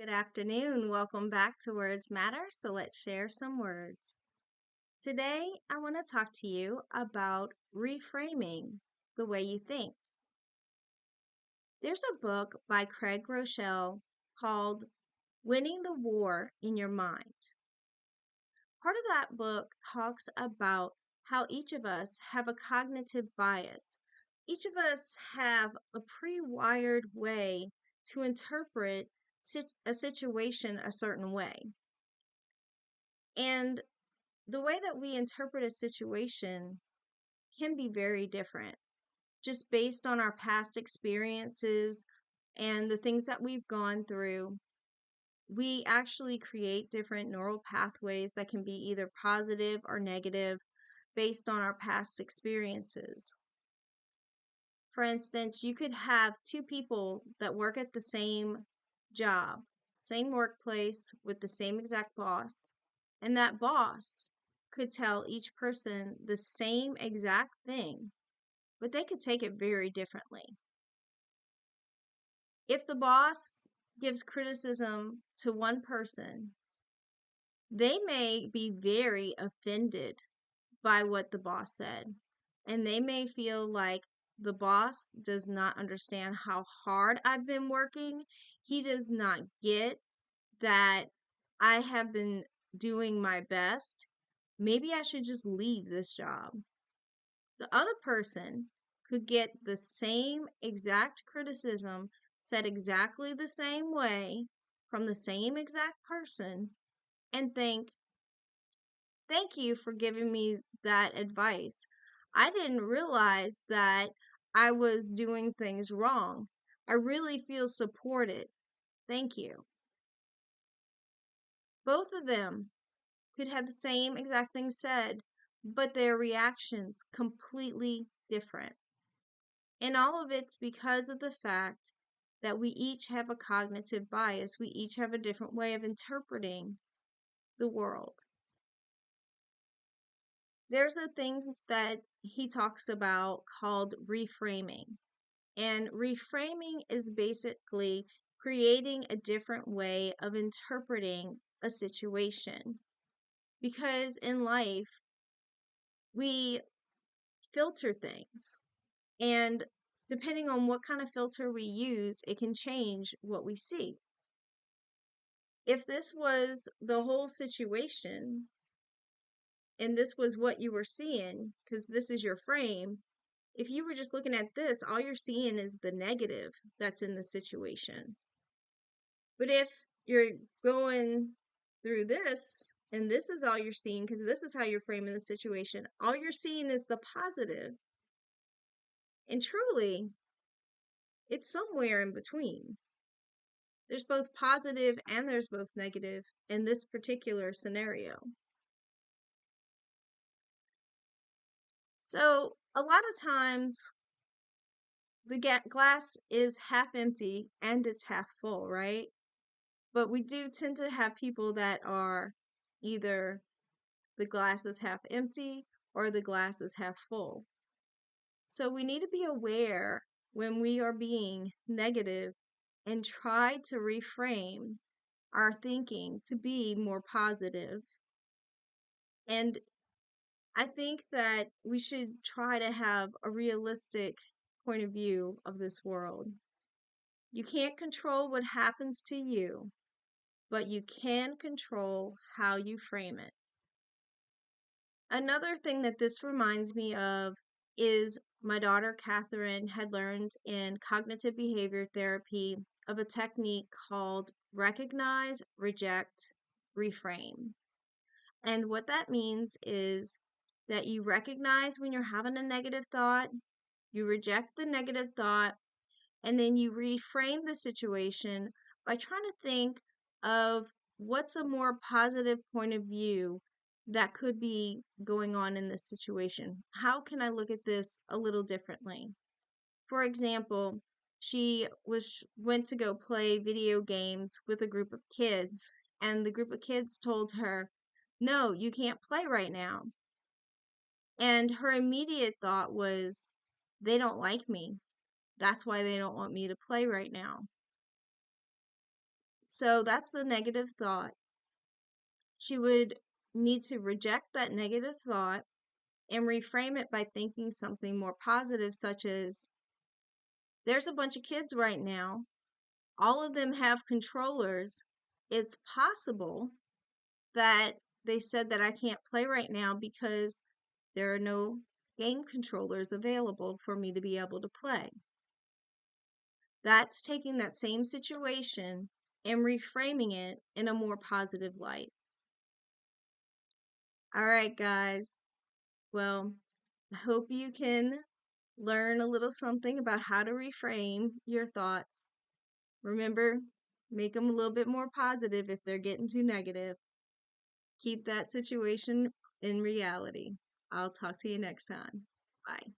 Good afternoon. Welcome back to Words Matter. So let's share some words. Today, I want to talk to you about reframing the way you think. There's a book by Craig Rochelle called Winning the War in Your Mind. Part of that book talks about how each of us have a cognitive bias. Each of us have a pre-wired way to interpret a situation a certain way. And the way that we interpret a situation can be very different just based on our past experiences and the things that we've gone through. We actually create different neural pathways that can be either positive or negative based on our past experiences. For instance, you could have two people that work at the same job, same workplace with the same exact boss, and that boss could tell each person the same exact thing, but they could take it very differently. If the boss gives criticism to one person, they may be very offended by what the boss said, and they may feel like the boss does not understand how hard I've been working. He does not get that I have been doing my best. Maybe I should just leave this job. The other person could get the same exact criticism said exactly the same way from the same exact person and think, thank you for giving me that advice. I didn't realize that I was doing things wrong. I really feel supported. Thank you. Both of them could have the same exact thing said, but their reactions completely different. And all of it's because of the fact that we each have a cognitive bias. We each have a different way of interpreting the world. There's a thing that he talks about called reframing. And reframing is basically creating a different way of interpreting a situation. Because in life, we filter things. And depending on what kind of filter we use, it can change what we see. If this was the whole situation and this was what you were seeing, because this is your frame, if you were just looking at this, all you're seeing is the negative that's in the situation. But if you're going through this and this is all you're seeing, because this is how you're framing the situation, all you're seeing is the positive. And truly, it's somewhere in between. There's both positive and there's both negative in this particular scenario. So, a lot of times the glass is half empty and it's half full, right? But we do tend to have people that are either the glass is half empty or the glass is half full. So we need to be aware when we are being negative and try to reframe our thinking to be more positive. And I think that we should try to have a realistic point of view of this world. You can't control what happens to you, but you can control how you frame it. Another thing that this reminds me of is my daughter Catherine had learned in cognitive behavior therapy of a technique called recognize, reject, reframe. And what that means is that you recognize when you're having a negative thought, you reject the negative thought, and then you reframe the situation by trying to think of what's a more positive point of view that could be going on in this situation. How can I look at this a little differently? For example, she went to go play video games with a group of kids, and the group of kids told her, "No, you can't play right now." And her immediate thought was, "They don't like me. That's why they don't want me to play right now." So that's the negative thought. She would need to reject that negative thought and reframe it by thinking something more positive, such as, there's a bunch of kids right now. All of them have controllers. It's possible that they said that I can't play right now because there are no game controllers available for me to be able to play. That's taking that same situation and reframing it in a more positive light. All right, guys. Well, I hope you can learn a little something about how to reframe your thoughts. Remember, make them a little bit more positive if they're getting too negative. Keep that situation in reality. I'll talk to you next time. Bye.